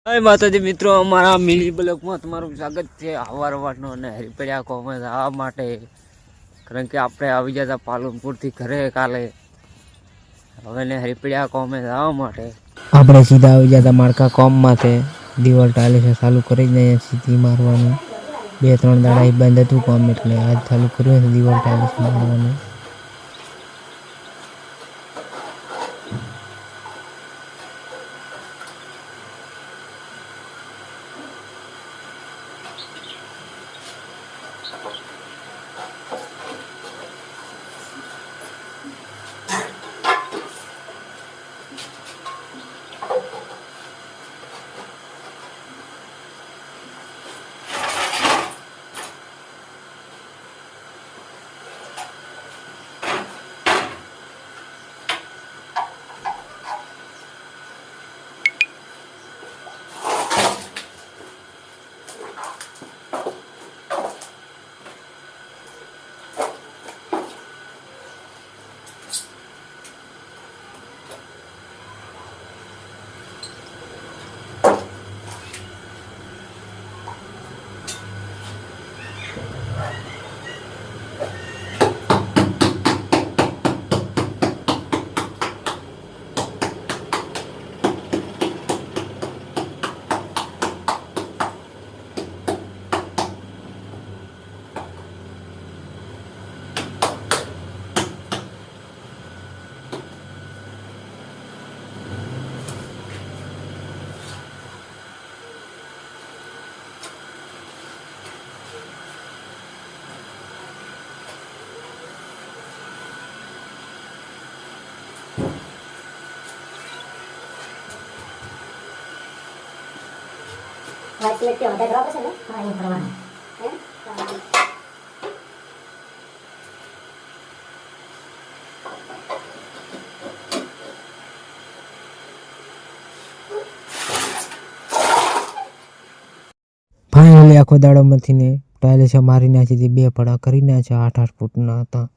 જય માતાજી મિત્રો, અમારા મિલી બ્લોગમાં તમારું સ્વાગત છે. હવારનો અને હરિપડિયા કોમેન્ટ આવવા માટે, કારણ કે આપણે આવી જતા પાલનપુરથી ઘરે કાલે. હવે ને હરિપડિયા કોમેન્ટ આવવા માટે આપણે સીધા આવી જતા માળકા કોમમાંથી દિવાલ ટાલે ચાલુ કરી જ નહીં, સીધી મારવાનું. 2-3 દાડા બંધ હતું કોમ, એટલે આજ ચાલુ કર્યું છે દિવાલ ટાલે મારવાનું. Right select yang ada berapa sih? Ini berapa? Finally આખો દાડો માંથી ને ટાઇલ્સ મારી નાખી હતી. 2 પડા કરી નાખ્યા, 8-8 ફૂટના હતા.